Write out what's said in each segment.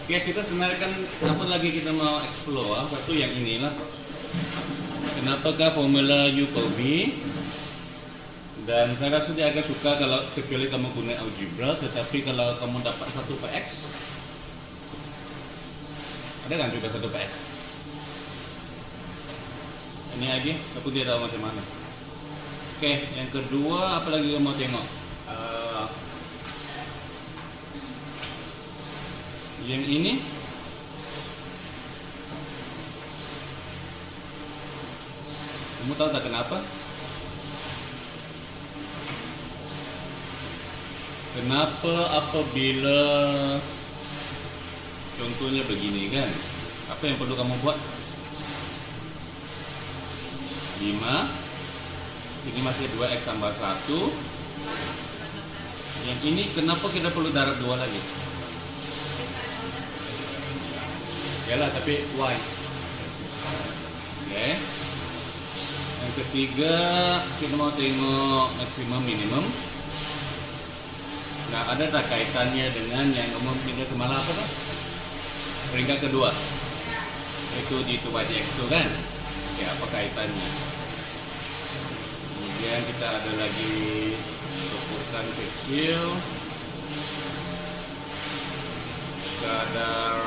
Oke, kita sebenarnya kan apa lagi kita mau explore, satu yang inilah. Kenapakah formula U per V? Dan saya rasa dia agak suka kalau kecuali kamu guna algebra, tetapi kalau kamu dapat 1 per X, ada kan juga 1 per X? Ini aja, tapi dia tahu macam mana. Oke, yang kedua apa lagi kamu mau tengok? Yang ini kamu tahu tak kenapa? Kenapa apabila contohnya begini kan? Apa yang perlu kamu buat? 5. Ini masih 2x tambah 1. Yang ini kenapa kita perlu darab 2 lagi? Yalah, tapi y. Oke. Yang ketiga kita mau tengok maksimum minimum. Nah, ada tak kaitannya dengan yang kamu pindah kemana apa tuh? Peringkat kedua. Itu di itu dx itu kan? Oke, apa kaitannya? Kemudian kita ada lagi rupusan kecil. Kadar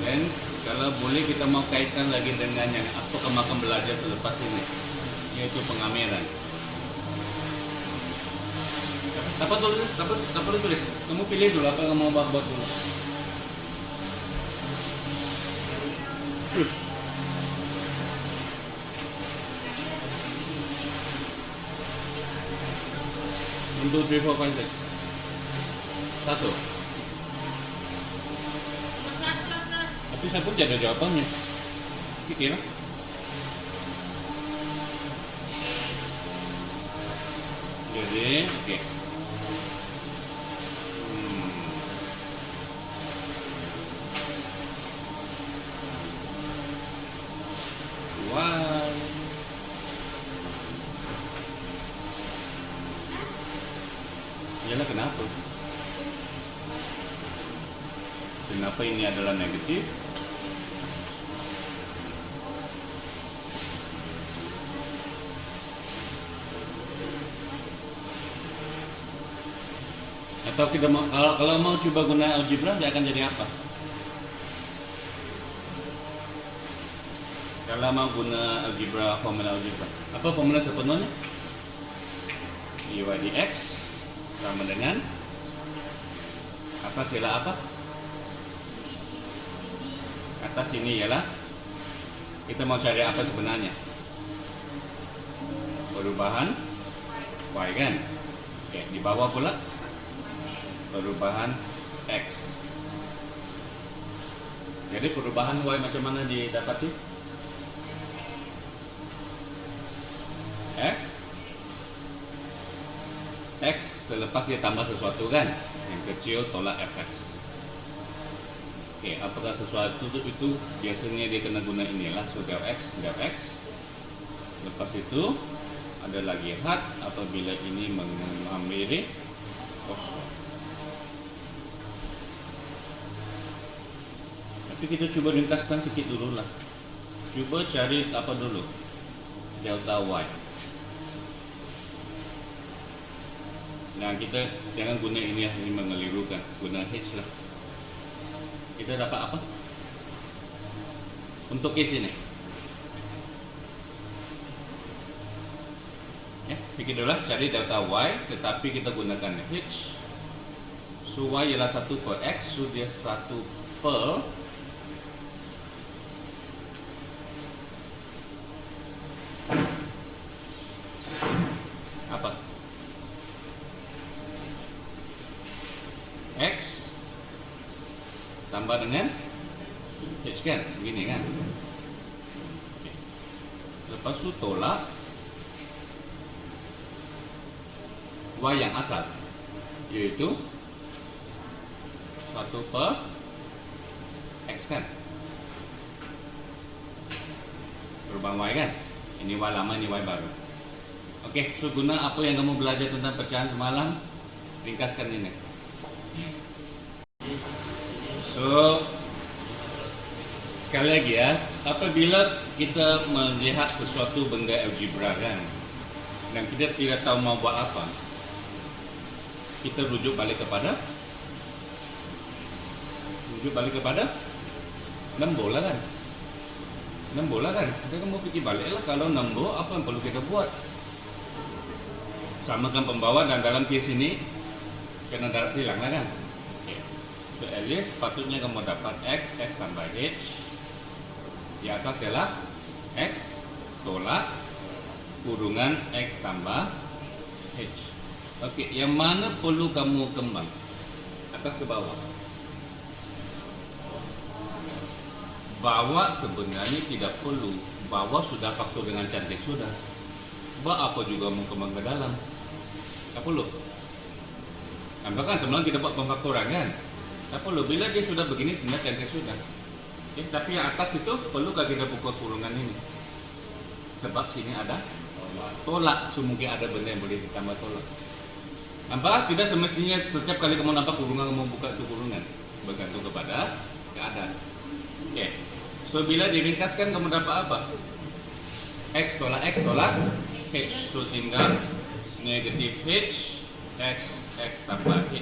dan kalau boleh kita mau kaitkan lagi dengan yang apa kamu akan belajar selepas ini, yaitu pengameran. Apa tulis? Apa tulis? Kamu pilih dulu apa yang kamu mau buat dulu. Terus. Untuk 3, 4, 5, 6. 1. Tapi saya pun tidak ada jawabannya. Pikir lah. Jadi, oke. Why? Yalah, kenapa? Kenapa ini adalah negatif? Atau kita mau, kalau mau coba guna algebra, dia akan jadi apa? Kalau mau guna algebra, formula algebra, apa formula sepenuhnya? Y dx sama dengan atas ialah apa? Atas ini ialah kita mau cari apa sebenarnya? Perubahan y kan? Oke, di bawah pula perubahan x. Jadi perubahan y macam mana didapati? X selepas dia tambah sesuatu kan, yang kecil tolak fx. Oke, apakah sesuatu itu biasanya dia kena guna inilah, so del x. Lepas itu ada lagi hat apabila ini menghampiri kosong. Tapi kita coba ringkaskan sedikit dulu lah. Coba cari apa dulu? Delta y. Nah, kita jangan guna ini ya, ini mengelirukan. Guna h lah. Kita dapat apa? Untuk case ini. Ya, pikir dulu lah, cari delta y, tetapi kita gunakan h. So y ialah 1 per x, so dia 1 per apa? X tambah dengan h kan, begini kan. Oke. Lepas itu tolak y yang asal, yaitu 1 per x kan. cabang Y kan. Ini Y lama, ini Y baru. Oke, so guna apa yang kamu belajar tentang pecahan semalam, ringkaskan ini. So, sekali lagi ya, apabila kita melihat sesuatu benda algebra kan, dan kita tidak tahu mau buat apa, kita rujuk balik kepada nombor lah kan. Nombor lah kan. Kita mau fikir balik lah, kalau nombor apa yang perlu kita buat. Samakan pembawa, dan dalam case ini kena darab silang lah kan. Okay. So at least sepatutnya kamu dapat X tambah H. Di atas ialah X tolak kurungan X tambah H. Oke, yang mana perlu kamu kembang? Atas ke bawah. Bawah sebenarnya tidak perlu. Bawah sudah faktor dengan cantik sudah. Buat apa juga mau kembang ke dalam? Tak perlu. Nampak kan sebelum kita buat pemfaktoran kan? Tak perlu. Bila dia sudah begini sebenarnya cantik sudah. Okay, tapi yang atas itu perlukah kita buka kurungan ini? Sebab sini ada tolak. So mungkin ada benda yang boleh ditambah tolak. Nampak? Tidak semestinya setiap kali kamu nampak kurungan kamu buka itu kurungan. Bergantung kepada keadaan. Oke. So bila diringkaskan kamu dapat apa? X tolak H. So tinggal negatif H X tambah H.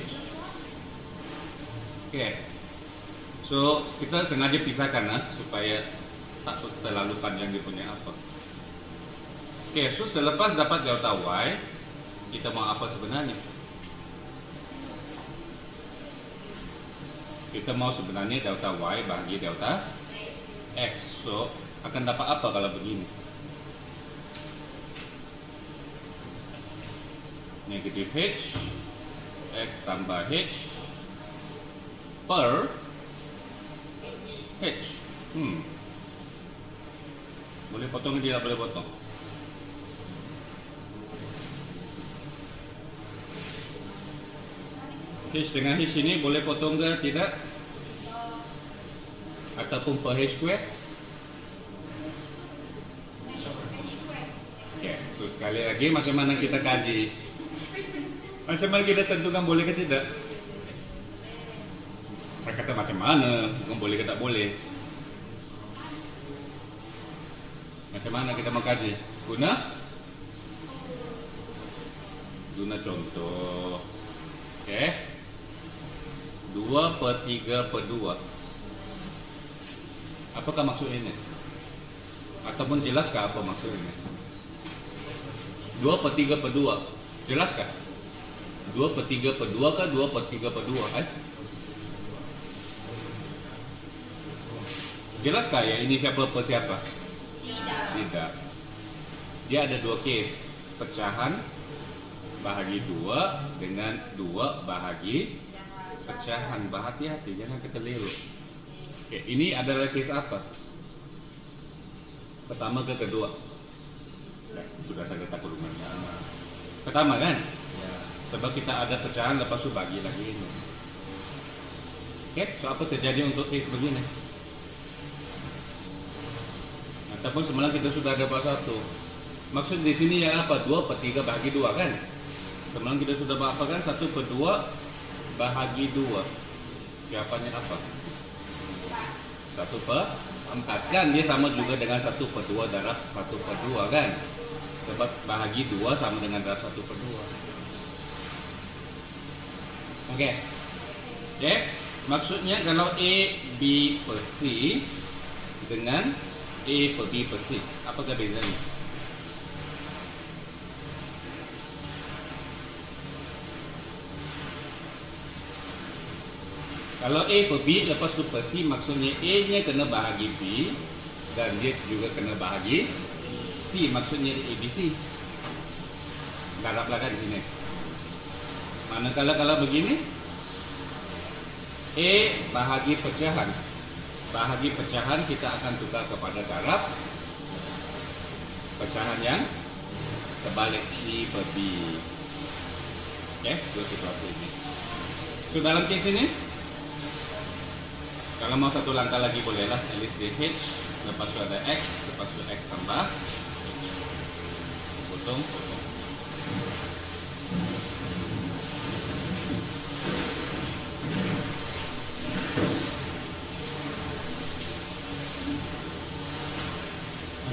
Oke. So kita sengaja pisahkan supaya tak terlalu panjang dia punya apa. Oke, so selepas dapat delta Y, kita mau apa sebenarnya? Kita mau sebenarnya delta Y bagi delta X. So akan dapat apa kalau begini? Negatif H X tambah H per H. Boleh potong tidak boleh potong? H dengan H ini boleh potong ke tidak? Ataupun per H square? Oke, so sekali lagi macam mana kita kaji? Macam mana kita tentukan boleh ke tidak? Saya kata macam mana, bukan boleh ke tak boleh. Macam mana kita mengkaji? Guna contoh. Oke. 2/3/2. Apakah maksud ini? Ataupun jelaskah apa maksud ini? 2/3/2. Jelaskah? 2/3/2 kah 2/3/2 kan? Jelaskah ya ini siapa per siapa? Tidak. Dia ada dua case. Pecahan bahagi 2 dengan 2 bahagi pecahan. Berhati-hati jangan kekeliru. Oke, ini adalah case apa? Pertama ke kedua? Sudah saya letak kurungannya. Pertama kan? Ya. Sebab kita ada pecahan lepas itu bagi lagi ini. Oke, so apa terjadi untuk case begini? Ataupun semalam kita sudah dapat satu. Maksud di sini yang apa? 2/3 bahagi 2 kan? Semalam kita sudah apa kan? 1/2 bahagi 2. Jawabannya apa? 1/4 kan? Dia sama juga dengan 1/2 darab 1/2 kan? Sebab bahagi 2 sama dengan darab 1/2. Oke. Oke. Maksudnya kalau A, B per C dengan A per B per C, apakah bezanya? Kalau A per B lepas tu per C, maksudnya A nya kena bahagi B dan dia juga kena bahagi C, maksudnya ABC. Darablah kan di sini. Manakala kalau begini, A bahagi pecahan. Bahagi pecahan kita akan tukar kepada darab pecahan yang terbalik C per B. Oke, dua situasi ini. So dalam case ini, kalau mau satu langkah lagi bolehlah, at least di H lepas itu ada X, lepas itu X tambah, potong.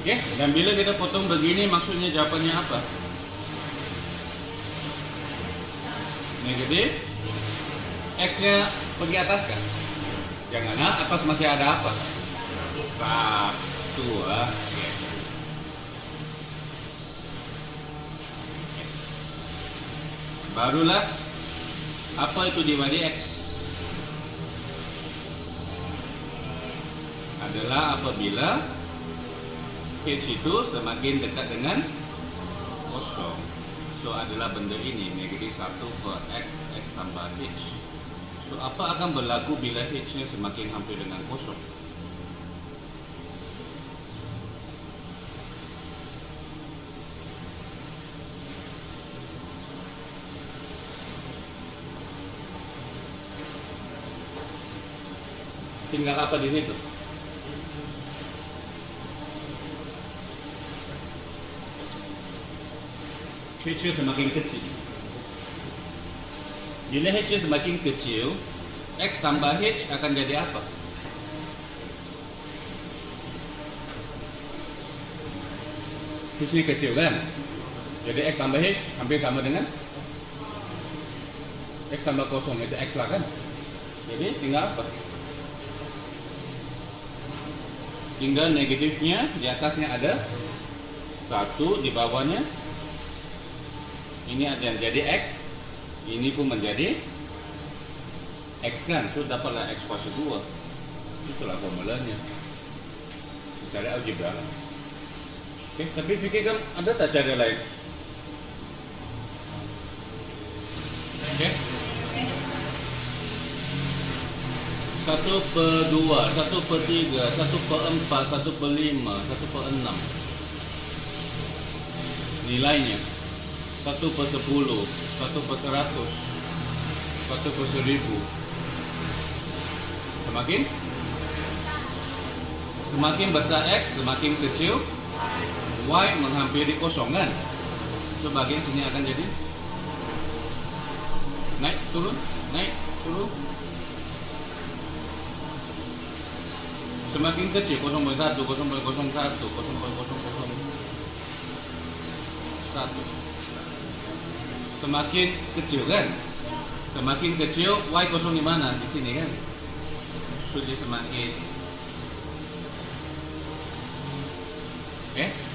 Oke, dan bila kita potong begini maksudnya jawabannya apa? Negatif. X-nya pergi atas kan? Jangan, atas masih ada apa? 1. Barulah apa itu dibagi X? Adalah apabila H itu semakin dekat dengan kosong. So adalah benda ini negatif 1 per X, X tambah H. So apa akan berlaku bila H-nya semakin hampir dengan kosong? Tinggal apa di situ? H-nya semakin kecil. Bila H-nya semakin kecil, X tambah H akan jadi apa? H-nya kecil kan? Jadi X tambah H hampir sama dengan X tambah kosong, itu X lah kan? Jadi tinggal apa? Tinggal negatifnya, di atasnya ada 1, di bawahnya ini ada yang jadi X, ini pun menjadi X kan, so dapatlah X kuasa 2. Itulah formulanya. Cara algebra. Oke, tapi fikirkan ada tak cara lain? Oke. 1 per 2, 1 per 3, 1 per 4, 1 per 5, 1 per 6. Nilainya 1 per 10, 1 per 100, 1 per 1000. Semakin besar X, semakin kecil Y menghampiri kosong kan? So bagian sini akan jadi naik turun. Semakin kecil 0.1, 0.01, 0.001. Semakin kecil kan? Semakin kecil Y kosong di mana? Di sini kan? Sudah semakin.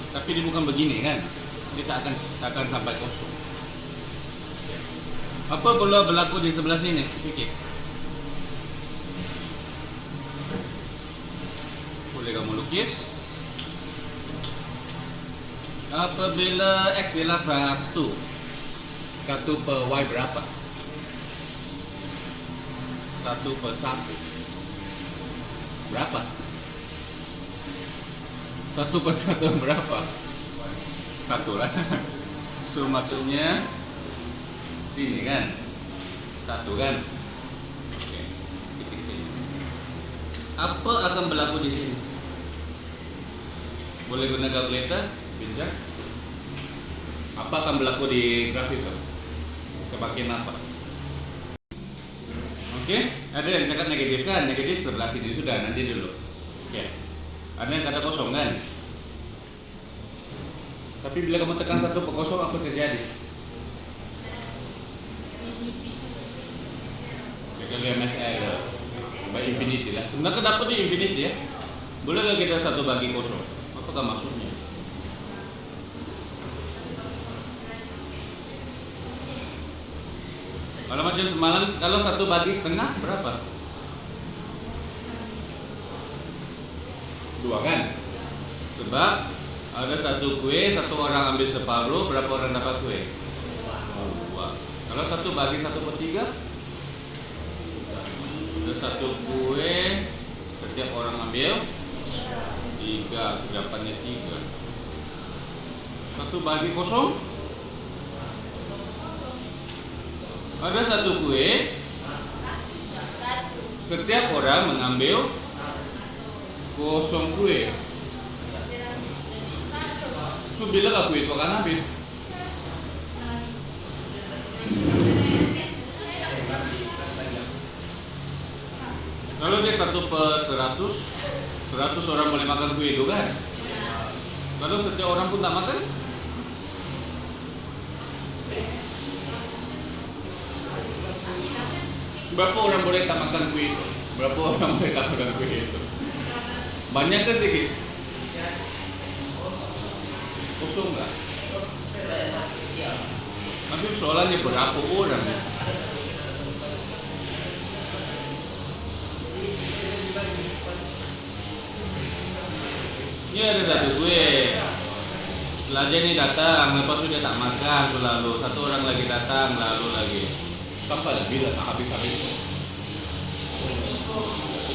Tapi dia bukan begini kan? Dia tak akan sampai kosong. Apa pula berlaku di sebelah sini? Fikir. Boleh kamu lukis. Apabila X ialah 1 per Y berapa? 1 per 1 berapa? 1 per 1 berapa? 1 lah. So maksudnya sini kan? 1 kan? Oke. Titik sini. Apa akan berlaku di sini? Boleh guna kalkulator? Bincang. Apa akan berlaku di grafik itu? Semakin apa? Oke, ada yang cakap negatif kan? Negatif sebelah sini sudah, nanti dulu. Oke. Ada yang kata kosong kan? Tapi bila kamu tekan 1 per kosong, apa terjadi? Kita lihat masalah by infinity lah. Sebenarnya dapat di infinity ya. Boleh nggak kita 1 bagi kosong? Apakah maksudnya? Kalau macam semalam, kalau 1 bagi setengah berapa? 2 kan? Sebab ada 1 kue, 1 orang ambil separuh, berapa orang dapat kue? 2. Kalau 1 bagi 1 per 3, ada 1 kue, setiap orang ambil 3, dapatnya 3. 1 bagi kosong, ada 1 kue, setiap orang mengambil kosong kue. Terus bilang aku itu kan habis. Kalau dia 1/100 orang boleh makan kue itu kan? Kalau setiap orang pun tak makan, berapa orang boleh tak makan kue itu? Berapa orang boleh tak makan kue itu? Banyak ke sedikit? Kosong nggak? Tapi soalnya berapa orang? Ini ada satu kue. Pelajar ini datang, lepas itu dia tak makan selalu. Satu orang lagi datang, lalu lagi. Sampai ada bilang habis-habis.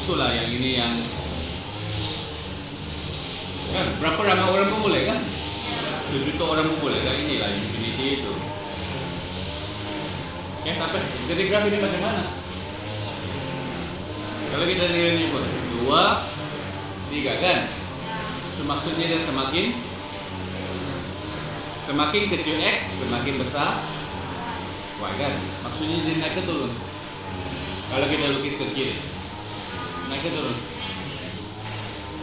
Itulah yang ini yang kan berapa ramai orang pun boleh kan? 7 juta orang pun boleh kan? Inilah infinity itu. Ya sampai jadi graf ini macam mana? Kalau kita lihat ini pun 2, 3 kan? Itu maksudnya dia semakin kecil X, semakin besar Y kan? Maksudnya dia naik ke turun. Kalau kita lukis ke kiri, naik ke turun.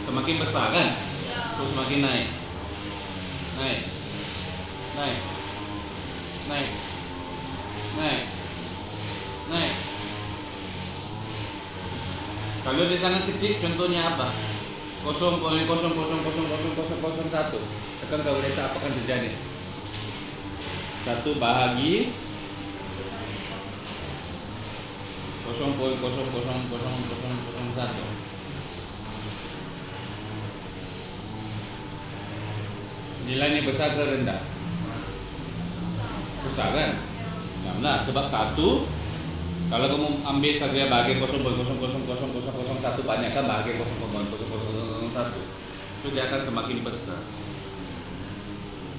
Semakin besar kan? Terus semakin naik. Naik. Naik. Naik. Naik. Naik. Kalau di sana kecil contohnya apa? 0,0000001. Tekan kau lihat apa akan terjadi? 1 bahagi 0,0000001. Nilainya besar ke rendah? Besar kan? Nah, sebab 1 kalau kamu ambil saja bahagian 0,0000001 banyak kan bahagian 0,00001 itu dia akan semakin besar.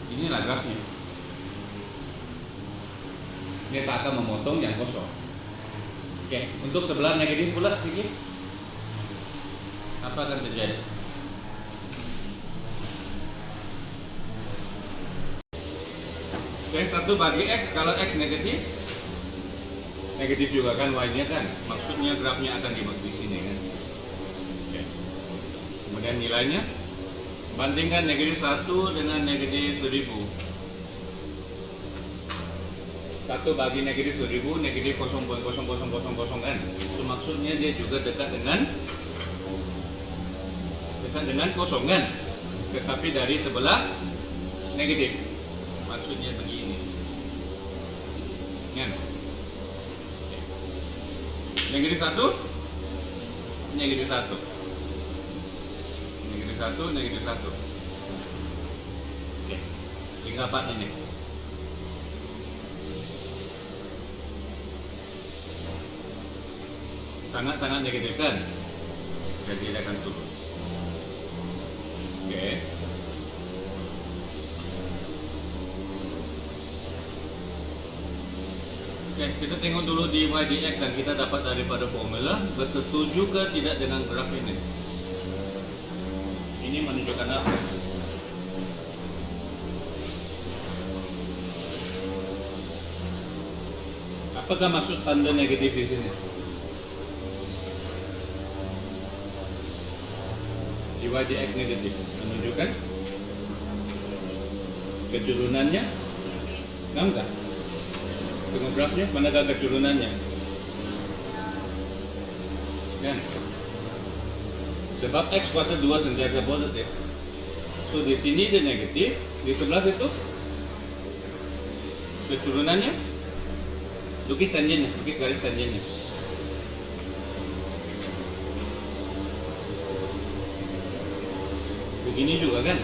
Inilah grafnya. Dia tak akan memotong yang kosong. Oke, untuk sebelah negatif pula sedikit. Apa akan terjadi? Oke, 1 bagi X, kalau X negatif juga kan Y-nya kan, maksudnya grafnya akan dibagi di sini kan. Oke. Kemudian nilainya bandingkan negatif 1 dengan negatif 1000. 1 bagi negatif 1000, negatif 0,0000 kan. Itu maksudnya dia juga dekat dengan kosong kan, tetapi dari sebelah negatif. Maksudnya begini kan. Negatif 1, negatif 1, negatif 1, negatif 1. Oke, tinggal 4 ini. Sangat-sangat negatif kan? Jadi dia akan turun. Oke. Oke, kita tengok dulu di Y dx yang kita dapat daripada formula. Bersetuju ke tidak dengan graf ini? Ini menunjukkan apa? Apakah maksud tanda negatif di sini? Di Y dx negatif menunjukkan keturunannya? Enggak? Tengok grafnya, manakah keturunannya? Kan? Sebab X kuasa 2 sentiasa positif. So di sini dia negatif, di sebelah situ keturunannya. Lukis tangennya, lukis garis tangennya. Begini juga kan?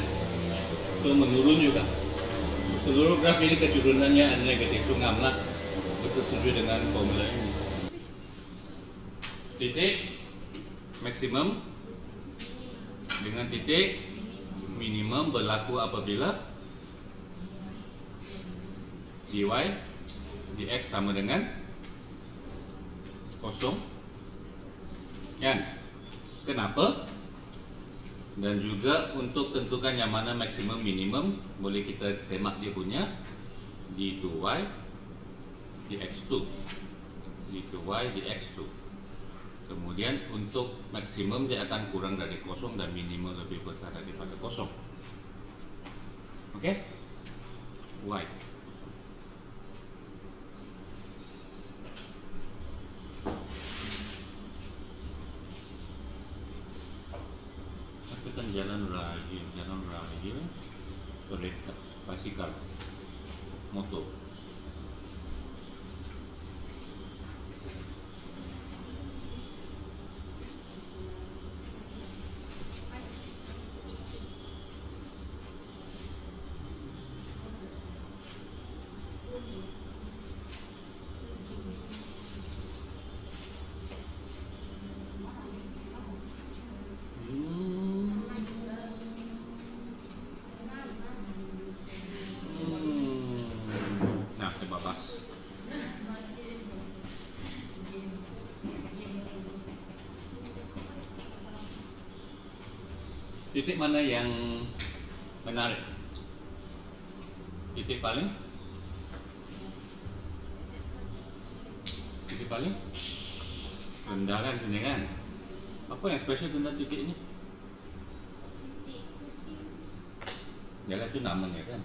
So menurun juga. Seluruh graf ini keturunannya ada negatif, itu ngamlah bersetuju dengan formula ini. Titik maksimum dengan titik minimum berlaku apabila dy dx sama dengan kosong. Kan? Kenapa? Dan juga untuk tentukan yang mana maksimum minimum, boleh kita semak dia punya d2y dx2, d2y dx2. Kemudian untuk maksimum dia akan kurang dari kosong dan minimum lebih besar daripada kosong. Oke? Y. Itu kan jalan raya, kereta, basikal, motor. Nah, tebak pas. Titik mana yang menarik? Titik paling rendah kan sini kan? Apa yang spesial tentang titik ini? Jalan itu namanya kan?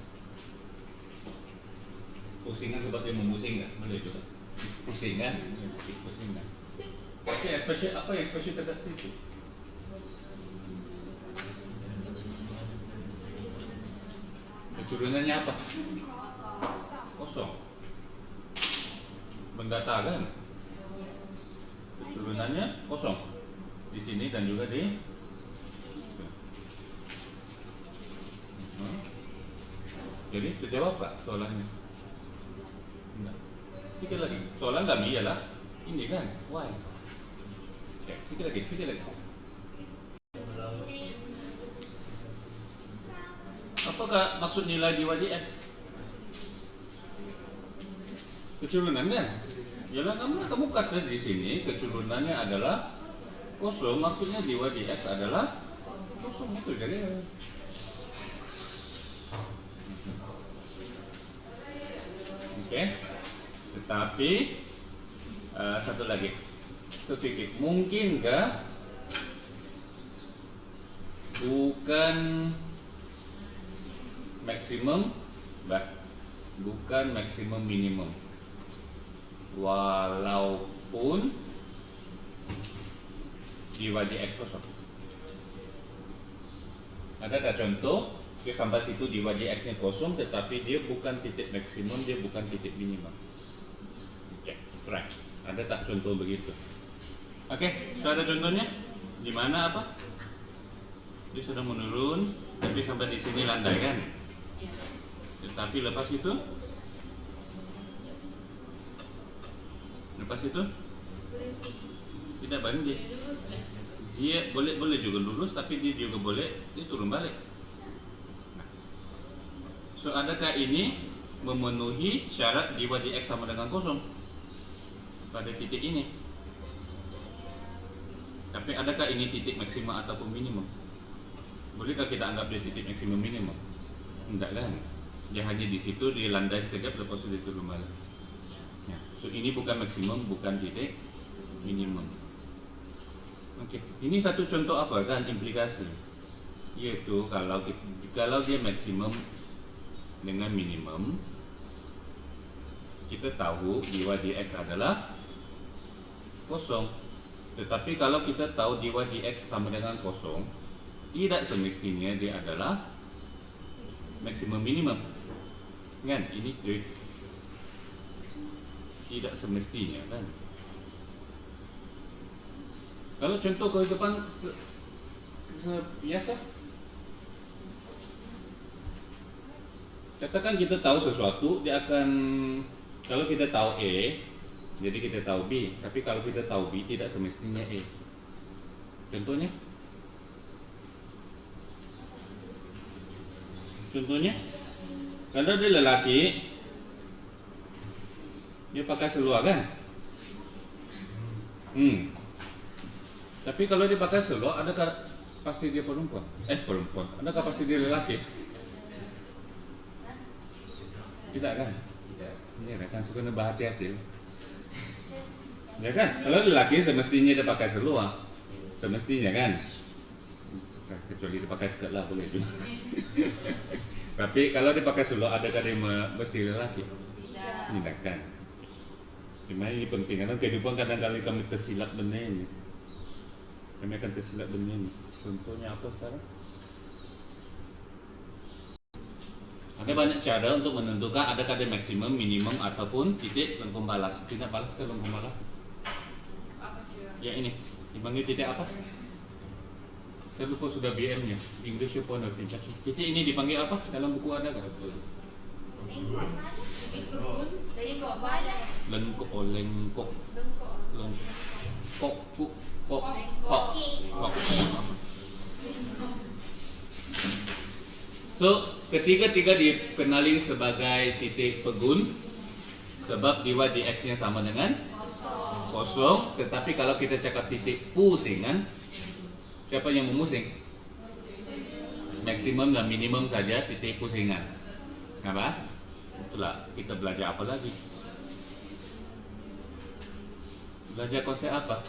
Pusingan seperti memusing kan? Boleh juga. Pusingan, pusingan. Oke, spesial apa yang spesial dekat situ? Kecurunannya apa? Kosong. Mendata kan? Kecurunannya kosong. Di sini dan juga di jadi terjawab gak soalannya? Enggak. Sikit lagi. Soalan kami ialah ini kan, why? Oke, sikit lagi. Apakah maksud nilai dy dx? Kecurunan kan? Ialah kamu kata di sini kecurunannya adalah kosong, maksudnya dy dx adalah kosong itu jadi. Oke, tetapi satu lagi, terpikir mungkinkah bukan maksimum, bukan maksimum minimum, walaupun dy dx kosong. Ada tak contoh? Oke, sampai situ dy dx nya kosong, tetapi dia bukan titik maksimum, dia bukan titik minimum. Oke, try. Ada tak contoh begitu? Oke, so ada contohnya? Di mana apa? Dia sudah menurun, tapi sampai di sini landai kan? Tetapi lepas itu tidak banjir. Dia boleh juga lurus, tapi dia juga boleh dia turun balik. So adakah ini memenuhi syarat dy dx sama dengan kosong pada titik ini? Tapi adakah ini titik maksimum ataupun minimum? Bolehkah kita anggap dia titik maksimum minimum? Enggak kan? Dia hanya di situ, dia landai sekejap, lepas itu dia turun balik. Ya. So ini bukan maksimum, bukan titik minimum. Oke, ini satu contoh apa kan implikasi? Yaitu kalau dia maksimum dengan minimum, kita tahu dy dx adalah kosong. Tetapi kalau kita tahu dy dx sama dengan kosong, tidak semestinya dia adalah maksimum minimum. Kan? Ini tidak semestinya kan. Kalau contoh kehidupan biasa, katakan kita tahu sesuatu, dia akan, kalau kita tahu A, jadi kita tahu B. Tapi kalau kita tahu B, tidak semestinya A. Contohnya, kalau dia lelaki, dia pakai seluar kan? Tapi kalau dia pakai seluar, pasti dia perempuan? Perempuan. Adakah pasti dia lelaki? Tidak kan? Iya kan, suka berhati-hati. Ya kan? Kalau lelaki semestinya dia pakai seluar. Semestinya kan? Kecuali dia pakai skirt lah boleh juga. Tapi kalau dia pakai seluar, adakah dia mesti lelaki? Tidak kan? Cuma ini penting, karena kehidupan kadang-kadang kami tersilap benda ini. Kami akan tersilap benda ini. Contohnya apa sekarang? Ada banyak cara untuk menentukan adakah dia maksimum, minimum, ataupun titik lengkung balas. Tidak balas ke lengkung balas? Ya ini, dipanggil titik apa? Saya lupa sudah BM-nya, English Point of Interest. Titik ini dipanggil apa? Dalam buku ada nggak? Lengkok balas. Lengkok, lengkok, kok, kok. So, ketiga-tiga dikenali sebagai titik pegun sebab dibuat di X-nya sama dengan kosong. Tetapi kalau kita cakap titik pusingan, siapa yang memusing? Maksimum dan minimum saja titik pusingan. Kenapa? Itulah kita belajar apa lagi? Belajar konsep apa?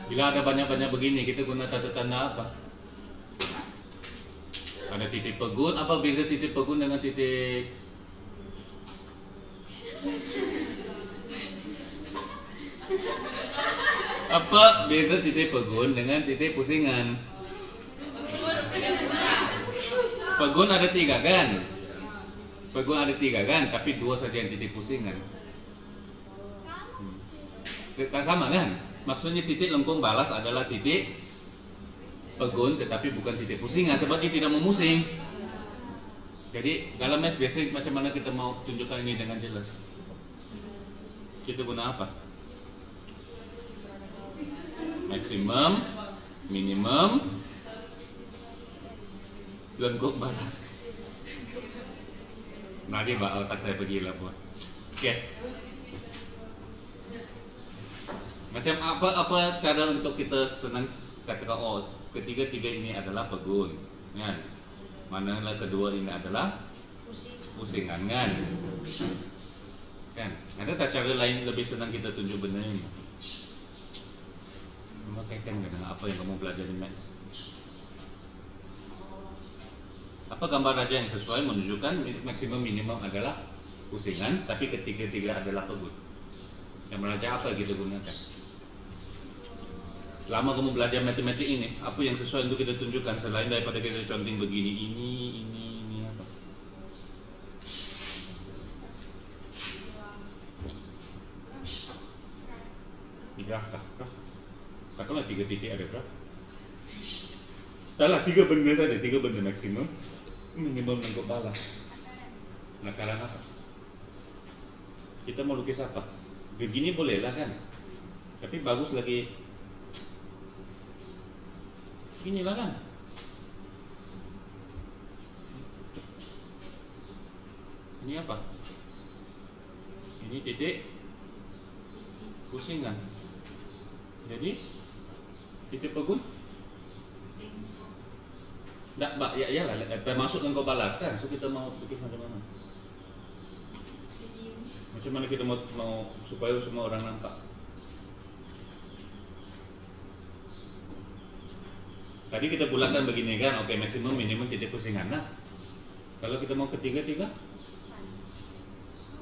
Bila ada banyak-banyak begini, kita guna tanda tanda apa? Ada titik pegun, apa beza titik pegun dengan titik apa beza titik pegun dengan titik pusingan? Pegun ada tiga kan? Pegun ada tiga kan? Tapi dua saja yang titik pusingan. Tak sama kan? Maksudnya titik lengkung balas adalah titik pegun tetapi bukan titik pusingan sebab dia tidak memusing. Jadi dalam mes biasa macam mana kita mau tunjukkan ini dengan jelas? Kita guna apa? Maksimum, minimum, lengkung balas. Nanti otak saya pergi lah buat. Oke. Macam apa cara untuk kita senang katakan ketiga-tiga ini adalah pegun, kan? Manalah kedua ini adalah pusingan, kan? Kan? Ada tak cara lain lebih senang kita tunjuk benda ini? Memakai-kan dengan apa yang kamu belajar di math? Apa gambar raja yang sesuai menunjukkan maksimum minimum adalah pusingan, tapi ketiga-tiga adalah pegun. Yang raja apa yang kita gunakan? Selama kamu belajar matematik ini, apa yang sesuai untuk kita tunjukkan selain daripada kita contoh begini, ini apa? Graf kah? Graf? Katakanlah 3 titik ada graf. Salah, 3 benda saja, 3 benda maksimum, minimum lengkung balas. Nah, karena apa? Kita mau lukis apa? Begini boleh lah kan? Tapi bagus lagi inilah kan. Ini apa? Ini titik pusingan. Jadi titik pegun? Tak, ya lah, termasuk lengkung balas kan. So kita mau lukis macam mana? Macam mana kita mau supaya semua orang nampak? Tadi kita bulatkan begini kan, oke, maksimum minimum titik pusingan. Nah, kalau kita mau ketiga-tiga,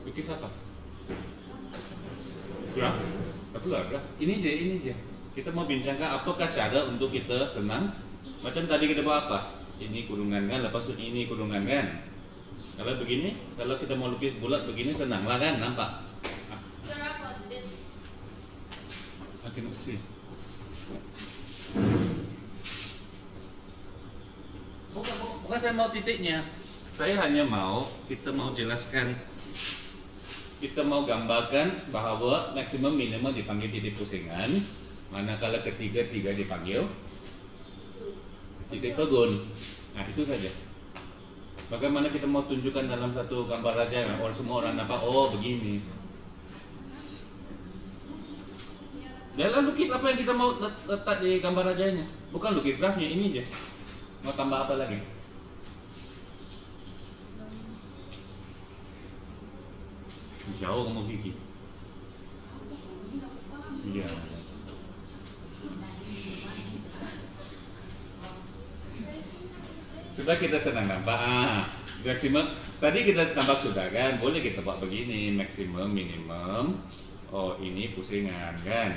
lukis apa? Graf? Apa lah graf? Ini aja. Kita mau bincangkan apakah cara untuk kita senang. Macam tadi kita buat apa? Ini kurungan kan, lepas itu ini kurungan kan. Kalau begini, kalau kita mau lukis bulat begini senang lah kan, nampak? Sir, about this? I cannot see. Bukan saya mau titiknya. Saya hanya mau kita mau jelaskan, kita mau gambarkan bahawa maksimum minimum dipanggil titik pusingan, manakala ketiga-tiga dipanggil titik pegun. Nah, itu saja. Bagaimana kita mau tunjukkan dalam satu gambar raja, orang semua orang nampak, oh begini. Dalam lukis apa yang kita mau letak di gambar rajanya? Bukan lukis draftnya, ini aja. Mau tambah apa lagi? Jauh kamu Vicky. Iya. Sudah kita senang nampak. Maksimum. Tadi kita nampak sudah kan. Boleh kita buat begini. Maksimum, minimum. Oh ini pusingan kan.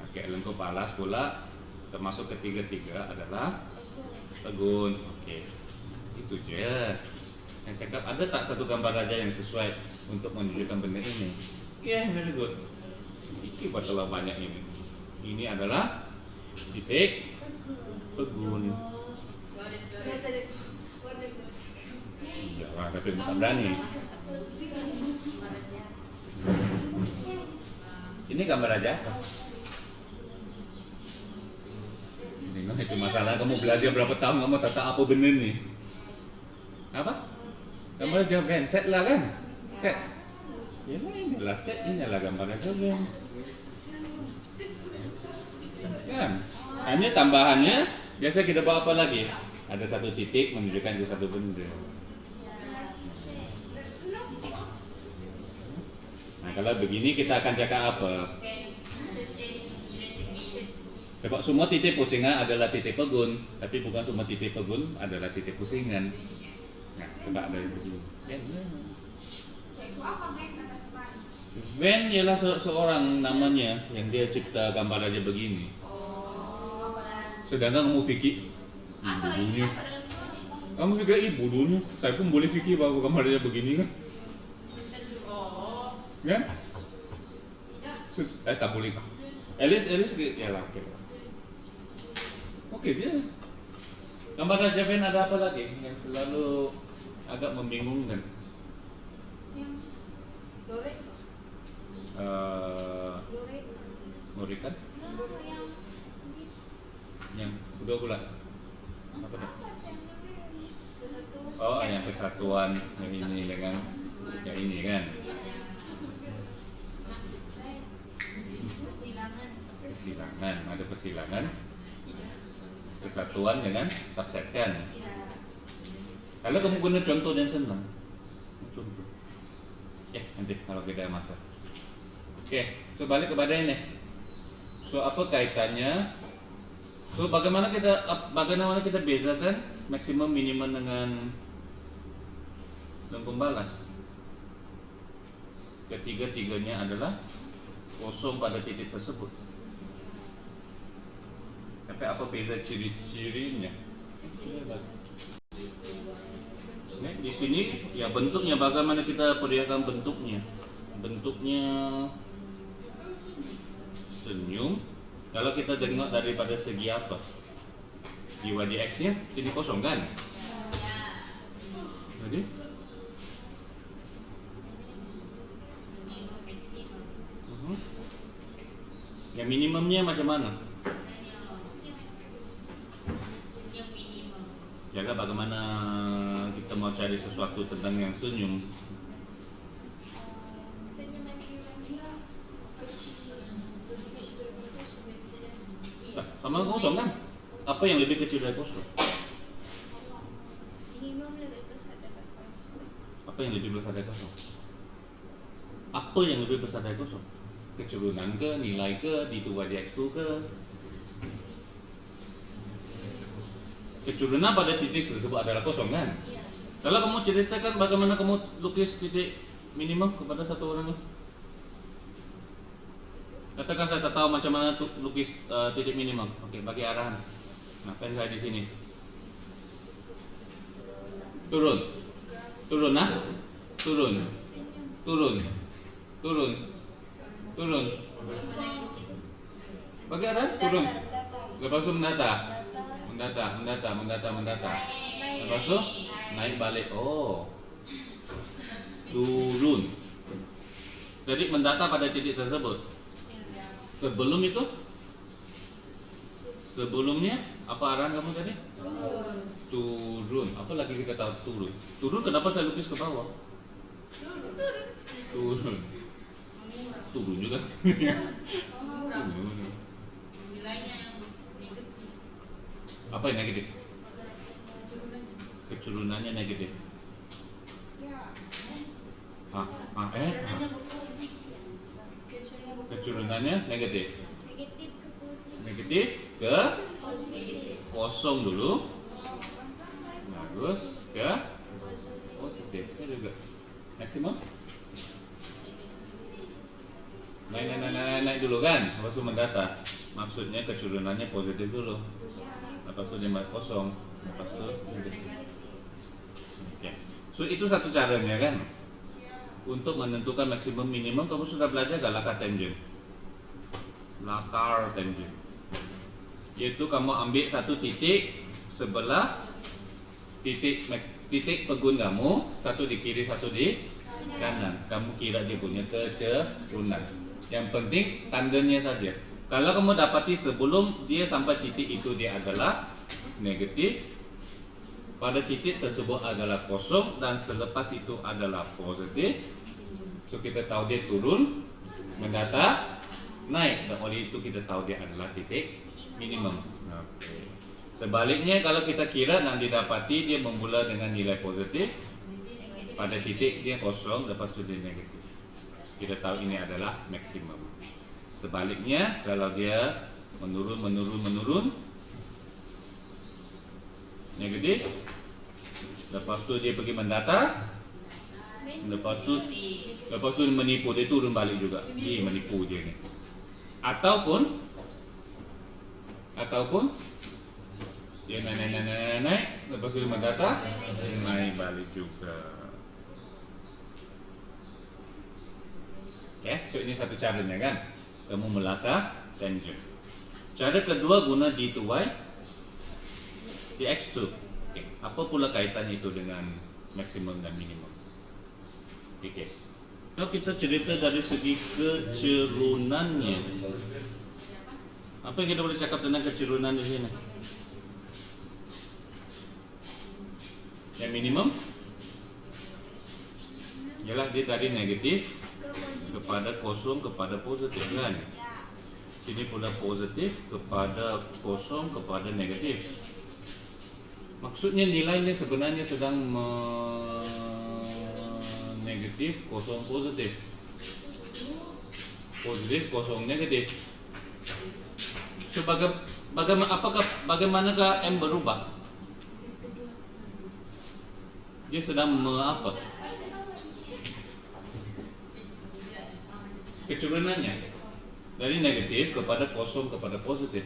Oke, lengkap alas pula. Termasuk ketiga-tiga adalah tegun. Oke. Itu aja. Yang cakap ada tak satu gambar aja yang sesuai untuk menunjukkan benda ini? Oke, very good. Ini buat terlalu banyak ini. Ini adalah titik tegun. Iya, tapi bukan berani. Ini gambar aja. Ini itu masalah kamu belajar berapa tahun kamu tak tahu apa bener nih. Apa? Gambar aja Ben, set lah kan? Set. Ya ini lah set, ini lah gambar aja Ben. Kan? Hanya tambahannya, biasa kita bawa apa lagi? Ada satu titik menunjukkan itu satu benda. Nah kalau begini kita akan cakap apa? Sebab semua titik pusingan adalah titik pegun, tapi bukan semua titik pegun adalah titik pusingan. Nah, sebab dari begini. Ben ialah seorang namanya yang dia cipta gambar aja begini. Sedangkan kamu fikir bodohnya. Kamu fikir bodohnya. Saya pun boleh fikir bahwa gambar aja begini kan? Kan? Tak boleh kah? Elis ya lah. Oke dia. Gambar Raja Ben ada apa lagi yang selalu agak membingungkan? Lore kan? Yang kedua pula apa tuh? Oh, yang kesatuan yang ini dengan yang ini kan? Persilangan, ada persilangan. Kesatuan dengan subset kan? Kalau kamu guna contoh yang senang, contoh. Nanti kalau kita masak. Oke, so balik kepada ini. So apa kaitannya? So bagaimana kita bezakan maksimum minimum dengan pembalas? Ketiga-tiganya adalah kosong pada titik tersebut. Tapi apa beza ciri-cirinya? Di sini ya bentuknya, bagaimana kita perlihatkan bentuknya. Bentuknya senyum. Kalau kita tengok daripada segi apa? Di wajah X-nya sini kosong kan? Jadi yang minimumnya macam mana? Jaga bagaimana kita mau cari sesuatu tentang yang senyum. Sama kosong kan? Apa yang lebih kecil dari kosong? Apa yang lebih besar dari kosong? Apa yang lebih besar dari kosong? Keturunan ke, nilai ke, di 2x2 ke? Keturunan pada titik tersebut adalah kosong kan? Kalau kamu ceritakan bagaimana kamu lukis titik minimum kepada satu orang itu? Katakan saya tak tahu macam mana lukis titik minimum. Oke, bagi arahan. Nah, pen saya di sini. Turun. Turun nah. Turun. Turun. Turun. Turun. Bagi arahan turun. Lepas itu mendata. Mendata. Lepas itu naik balik. Oh. Turun. Jadi mendata pada titik tersebut. Sebelum itu? Sebelumnya apa arahan kamu tadi? Turun. Apa lagi kita tahu turun? Turun kenapa saya lukis ke bawah? Turun. Turun juga. Turun. Apa yang negatif? Kecurunannya negatif. Kecurunannya negatif. Negatif ke positif. Negatif ke Positif. kosong dulu. Bagus. Ke positifnya juga. Maksimum. Naik dulu kan? Lepas itu mendata. Maksudnya kecurunannya positif dulu. Lepas itu dia kosong. Lepas itu negatif. Oke. So itu satu caranya kan? Untuk menentukan maksimum minimum, kamu sudah belajar gak lakar tangent? Lakar tangent, yaitu kamu ambil satu titik sebelah titik pegun kamu, satu di kiri, satu di kanan. Kamu kira dia punya kecerunan. Yang penting tandanya saja. Kalau kamu dapati sebelum dia sampai titik itu dia adalah negatif, pada titik tersebut adalah kosong, dan selepas itu adalah positif, so kita tahu dia turun, mendata, naik, dan oleh itu kita tahu dia adalah titik minimum. Okay. Sebaliknya kalau kita kira dan didapati dia memula dengan nilai positif, pada titik dia kosong, lepas itu dia negatif, kita tahu ini adalah maksimum. Sebaliknya kalau dia menurun negatif, lepas tu dia pergi mendata, lepas tu menipu, dia turun balik juga. Dia menipu dia ni. Ataupun dia naik, lepas tu dia mendata, naik balik juga. Okay, so ini satu caranya kan, kamu melakar tangent. Cara kedua guna D2Y dx2. Okay. Apa pula kaitannya itu dengan maksimum dan minimum? Okay. Kalau kita cerita dari segi kecerunannya, apa yang kita boleh cakap tentang kecurunan di sini? Yang minimum ialah dia dari negatif kepada kosong kepada positif kan? Sini pula positif kepada kosong kepada negatif. Maksudnya nilainya sebenarnya sedang negatif kosong positif, positif kosong negatif. So, bagaimanakah M berubah? Dia sedang apa? Kecurunannya dari negatif kepada kosong kepada positif.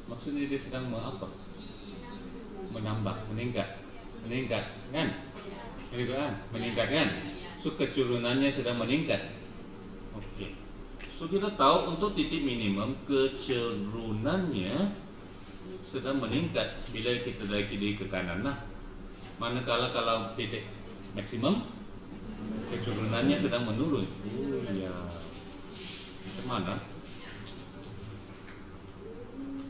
Maksudnya dia sedang apa? Menambah, meningkat kan? Meningkat kan? So kecurunannya sedang meningkat. Okey. So kita tahu untuk titik minimum kecerunannya sedang meningkat bila kita dari kiri ke kanan lah. Manakala kalau titik maksimum kecurunannya sedang menurun. Oh ya.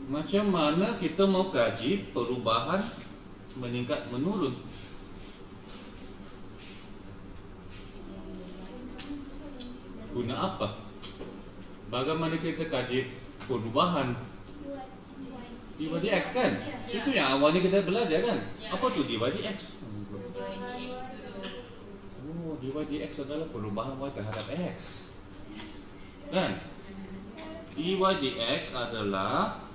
Macam mana kita mau kaji perubahan meningkat menurun? Guna apa? Bagaimana kita kaji perubahan dy dx kan? Itu yang awalnya kita belajar kan? Apa tu dy dx? Oh, dy dx adalah perubahan y terhadap x. Kan? Dy dx adalah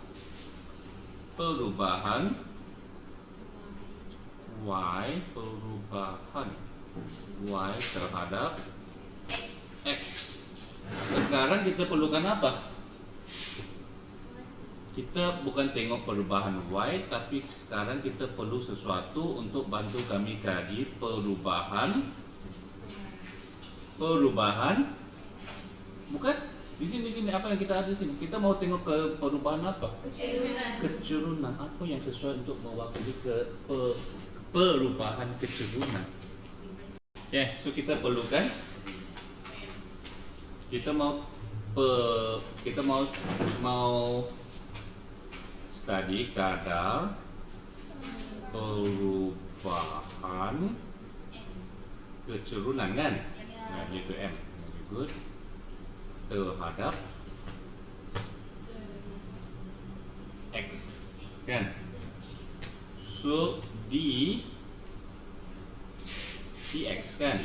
perubahan y terhadap x. Sekarang kita perlukan apa? Kita bukan tengok perubahan y, tapi sekarang kita perlu sesuatu untuk bantu kami kaji perubahan bukan di sini apa yang kita ada di sini. Kita mau tengok ke perubahan apa? Kecerunan. Apa yang sesuai untuk mewakili ke perubahan kecerunan? Okay, so kita perlukan, kita mau study kadar perubahan kecerunan kan? Nah, itu M. Very good. Terhadap X kan. So dx kan,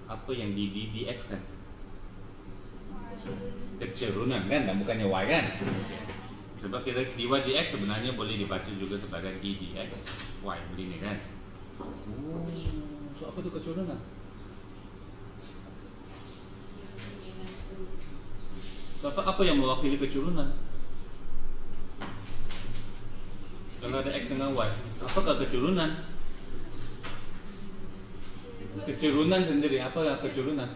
apa yang dx kan? Keturunan kan, dan bukannya y kan. Sebab kita dy dx sebenarnya boleh dibaca juga sebagai d dx y begini kan. Oh, so apa tu keturunan? Apa yang mewakili keturunan? Kalau ada x dengan y, apakah keturunan? Keturunan sendiri, apa yang keturunan?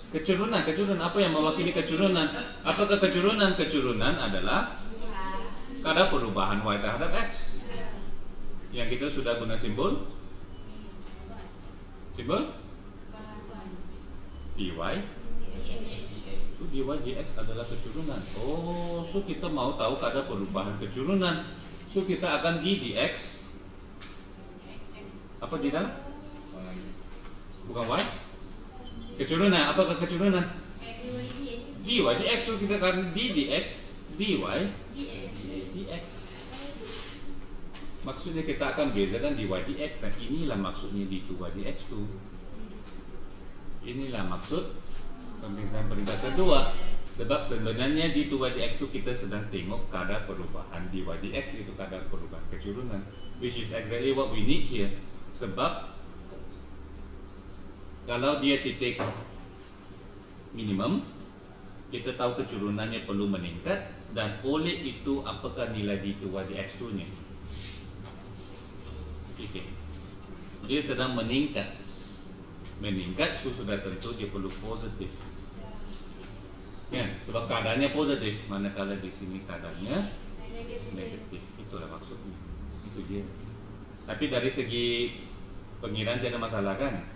Keturunan, apa yang mewakili keturunan? Apakah keturunan? Keturunan adalah kadar perubahan y terhadap x. Yang kita sudah guna simbol dy itu dy dx adalah keturunan. Oh, so kita mau tahu kadar perubahan keturunan. So kita akan dx apa di dalam? Bukan y. Keturunan, apakah keturunan? Dy dx, so kita akan dx dy dx. Maksudnya kita akan bezakan dy dx, dan inilah maksudnya d2 dx tu. Inilah maksud pemeriksaan perintah kedua. Sebab sebenarnya d2 dx tu kita sedang tengok kadar perubahan dy dx, itu kadar perubahan keturunan, which is exactly what we need here. Sebab kalau dia titik minimum, kita tahu keturunannya perlu meningkat, dan oleh itu apakah nilai d2 dx tu nya? Okay. Dia sedang meningkat, so sudah tentu dia perlu positif. Ya, sebab kadarnya positif, manakala di sini kadarnya negatif. Itulah maksudnya. Itu dia. Tapi dari segi pengiraan tidak ada masalah kan?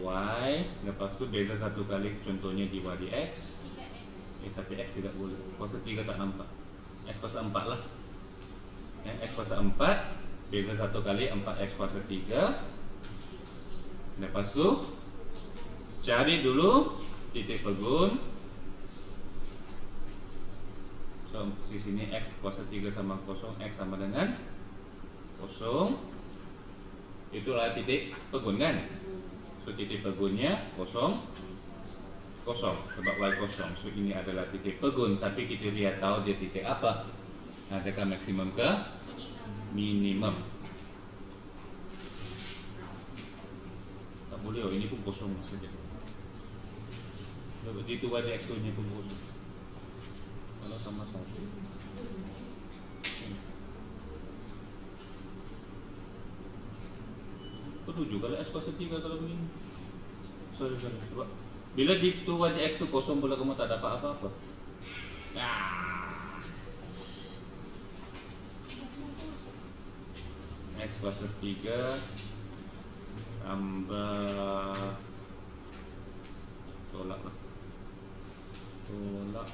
Y, lepas tu beza satu kali, contohnya dy dx. Tapi x tidak boleh. Kuasa 3 tak nampak. X kuasa 4 lah. X kuasa 4, beza satu kali 4x kuasa 3. Lepas tu cari dulu titik pegun. So di sini x kuasa 3 sama 0, x sama dengan 0. Itulah titik pegun kan. So titik pegunnya 0, 0, sebab y kosong. So ini adalah titik pegun. Tapi kita lihat tahu dia titik apa. Adakah maksimum ke minimum? Tak boleh, oh, ini pun kosong saja. Begitu dx tu nya pun kosong. Kalau sama satu, perlu juga lah x kuasa 3 kalau begini. Sorry. Sebab bila di 2 dx tu kosong pula, kamu tak dapat apa-apa. X kuasa 3 tambah tolak 2x.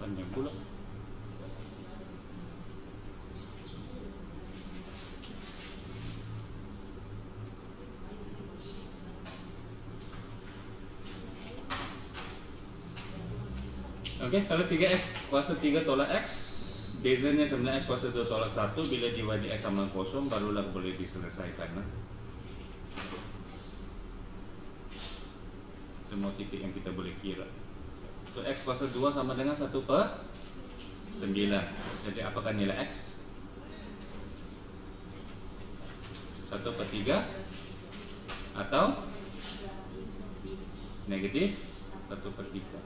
Panjang pula. Okey, kalau 3x kuasa 3 tolak x, bezanya sebenarnya x kuasa 2 tolak 1. Bila dy dx sama 0, barulah boleh diselesaikan. Semua titik yang kita boleh kira. So x kuasa 2 sama dengan 1/9. Jadi apakah nilai x? 1/3 atau negatif 1/3.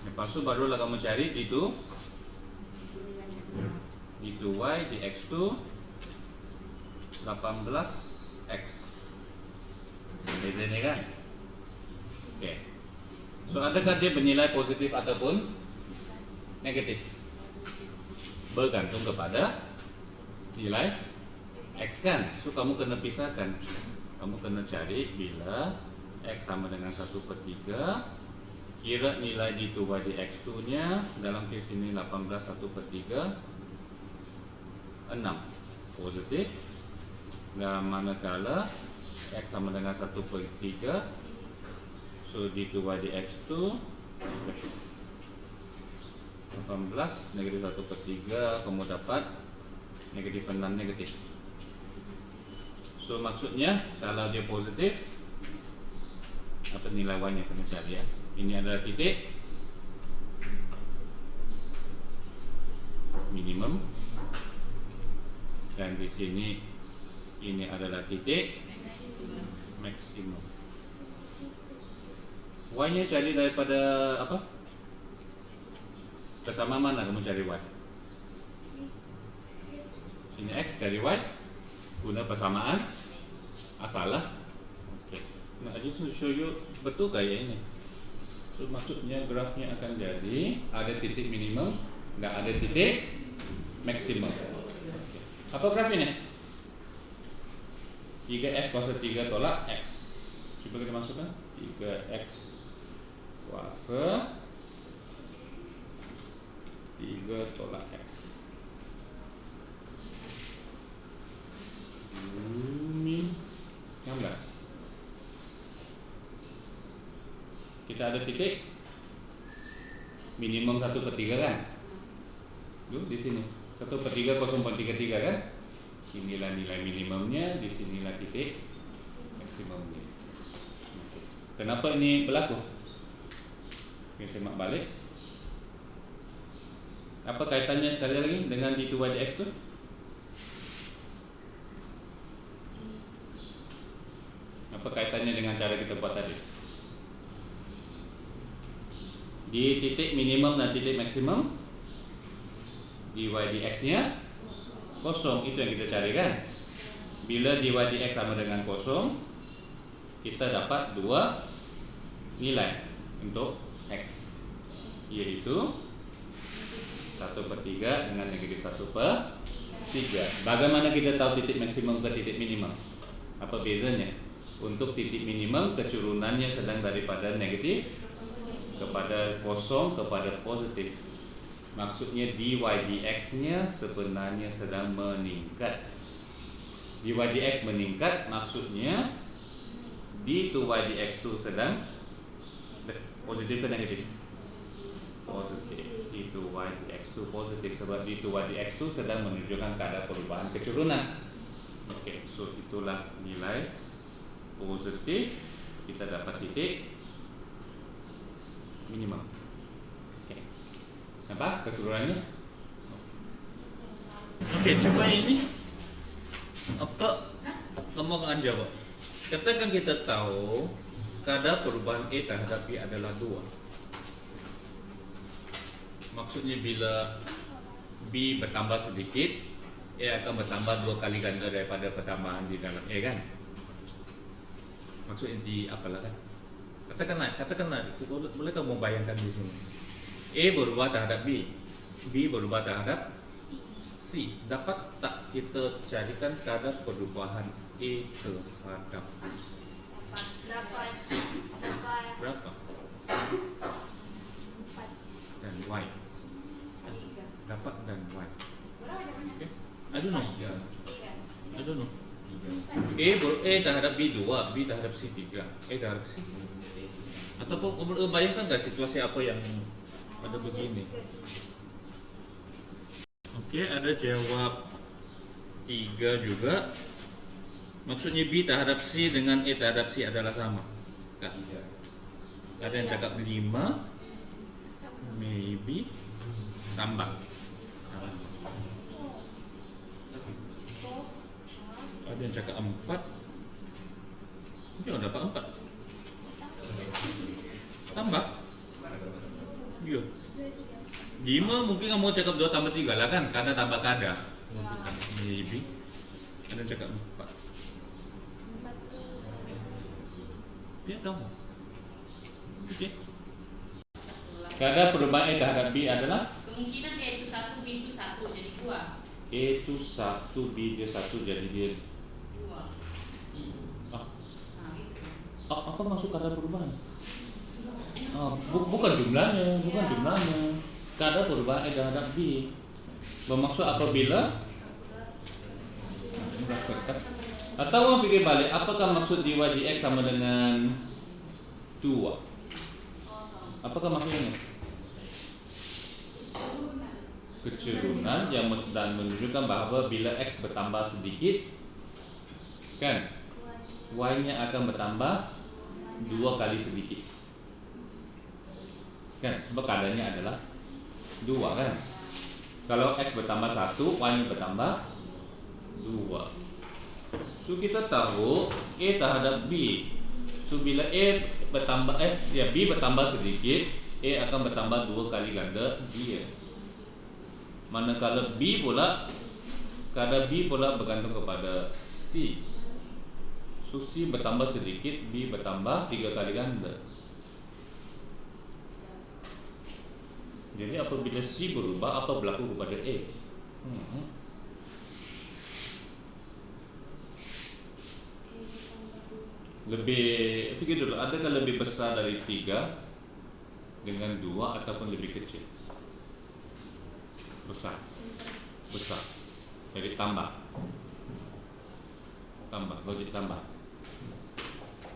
Lepas tu barulah kamu cari d2 y dx tu 18x. Beza ni kan? Okey. So adakah dia bernilai positif ataupun negatif? Bergantung kepada nilai X kan. So kamu kena pisahkan. Kamu kena cari bila X sama dengan 1/3, kira nilai d2 dx2 nya dalam kes ini 18 1/3 6 positif. Dan manakala X sama dengan 1/3, so d2 dx2 18 negatif 1/3, kamu dapat negatif 6 negatif. So maksudnya kalau dia positif, apa nilai y nya kena cari ya. Ini adalah titik minimum, dan di sini ini adalah titik maksimum. Y nya cari daripada apa? Bersama mana kamu cari y? Ini X cari y guna persamaan asal lah. Okay. Nah, I just want to show you betul kayak ini. So maksudnya grafnya akan jadi ada titik minimum, nggak ada titik maksimum. Okay. Apa graf ini? 3x kuasa 3 tolak x. Coba kita masukkan 3x kuasa 3 tolak x. Ini 16. Kita ada titik minimum 1/3 kan? Tuh di sini 1/3 0.33 kan? Inilah nilai minimumnya, di sinilah titik maksimumnya. Okay. Kenapa ini berlaku? Kita semak balik. Apa kaitannya sekali lagi dengan d2 dx tu? Apa kaitannya dengan cara kita buat tadi? Di titik minimum dan titik maksimum, dy dx nya kosong, itu yang kita cari kan. Bila dy dx sama dengan kosong, kita dapat dua nilai untuk x, yaitu 1/3 dengan negatif 1/3. Bagaimana kita tahu titik maksimum ke titik minimum? Apa bezanya? Untuk titik minimum keturunannya sedang daripada negatif kepada kosong kepada positif. Maksudnya dy dx nya sebenarnya sedang meningkat. Dy dx meningkat maksudnya d2 dx itu sedang positif ke negatif? Positif. d2 dx itu positif sebab d2 dx itu sedang menunjukkan keadaan perubahan keturunan. Okey, so itulah nilai positif, kita dapat titik minimum. Okey. Nampak keseluruhannya? Okey, cuba ini apa kamu akan jawab? Katakan kita tahu kadar perubahan A terhadap B adalah 2. Maksudnya bila B bertambah sedikit, A akan bertambah 2 kali ganda daripada pertambahan di dalam A kan? Maksudnya di apalah kan? Katakanlah, boleh kamu bayangkan di sini. A berubah terhadap B, B berubah terhadap C. Dapat tak kita carikan kadar perubahan A terhadap C? Berapa? Dan Y. Dapat dan Y. Okay. I don't know. A terhadap B 2, B terhadap C 3, A terhadap C. Ataupun kamu bayangkan nggak situasi apa yang ada begini? Okey, ada jawab 3 juga. Maksudnya B terhadap C dengan A terhadap C adalah sama kan? Ada yang cakap 5, maybe tambah. Ada yang cakap 4. Mungkin orang dapat 4. Tambah. Ya. 5 mungkin kamu cakap 2 tambah 3 lah kan? Kadar tambah kadar. Maybe. Ada yang cakap 4. Dia tahu. Okey. Kadar perubahan A terhadap B adalah Kemungkinan A itu 1, B itu 1, jadi 2. A itu 1, B dia 1, jadi dia 2. ah, Nah, itu. apa maksud kadar perubahan? Bukan jumlahnya, bukan jumlahnya. Kadar perubahan A terhadap B bermaksud apabila atau orang fikir balik, apakah maksud dy dx sama dengan 2? Apakah maksudnya? Kecerunan yang dan menunjukkan bahawa bila x bertambah sedikit, kan, y-nya akan bertambah 2 kali sedikit, kan? Sebab kadarnya adalah 2, kan? Kalau x bertambah 1, y-nya bertambah 2. So kita tahu A terhadap B. So bila A bertambah B bertambah sedikit, A akan bertambah 2 kali ganda dia. Manakala B pula, kadar B pula bergantung kepada C. So C bertambah sedikit, B bertambah 3 kali ganda. Jadi apabila C berubah, apa berlaku kepada A? Lebih, fikir dulu, adakah lebih besar dari 3 dengan 2 ataupun lebih kecil? Besar. Besar. Jadi tambah. Logik tambah.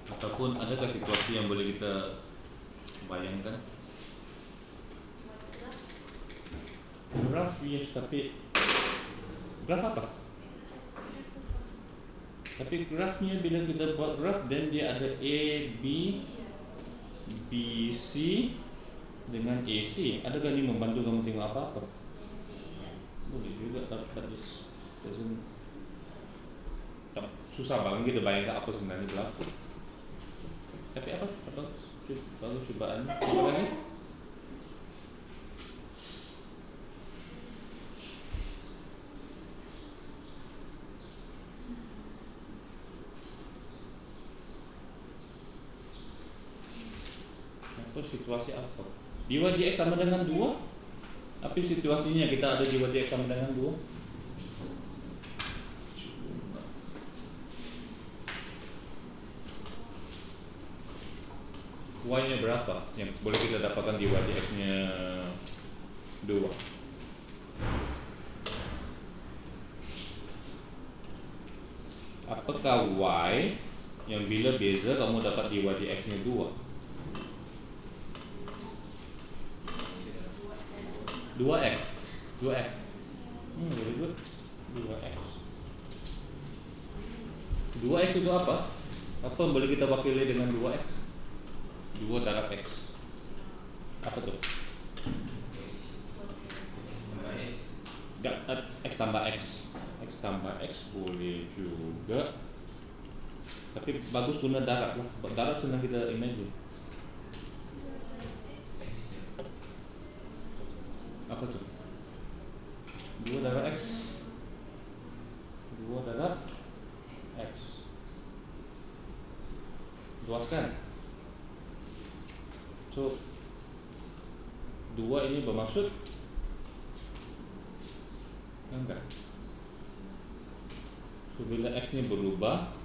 Ataupun adakah situasi yang boleh kita bayangkan? Graf, yes, tapi graf apa? Tapi grafnya bila kita buat graf, dan dia ada A, B, BC dengan AC. Adakah ini membantu kamu tengok apa-apa? Boleh juga, tapi susah banget kita bayangkan apa sebenarnya berlaku. Tapi apa baru cobaan coba lagi. Situasi apa? Dy dx sama dengan 2. Tapi situasinya kita ada dy dx sama dengan 2. Y nya berapa? Yang boleh kita dapatkan dy dx nya 2. Apakah y yang bila beza kamu dapat dy dx nya 2? 2x. Very good. 2x. 2x itu apa? Apa yang boleh kita wakili dengan 2x? 2 darab x. Apa tuh? X tambah x. X tambah x boleh juga. Tapi bagus guna darab lah. Darab senang kita imagine. Apa tuh? 2 darab x. 2 darab x. Luaskan. So 2 ini bermaksud enggak. So bila x nya berubah,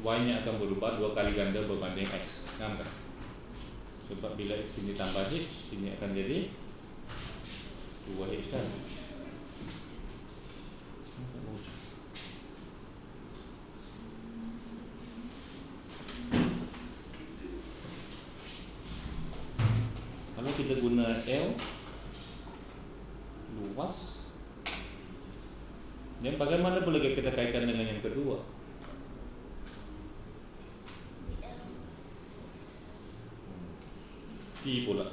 y nya akan berubah 2 kali ganda berbanding x. Enggak. Sebab bila x ini tambah h, ini akan jadi 2x saja. Kalau kita guna L luas, dan bagaimana boleh kita kaitkan dengan yang kedua? C pula.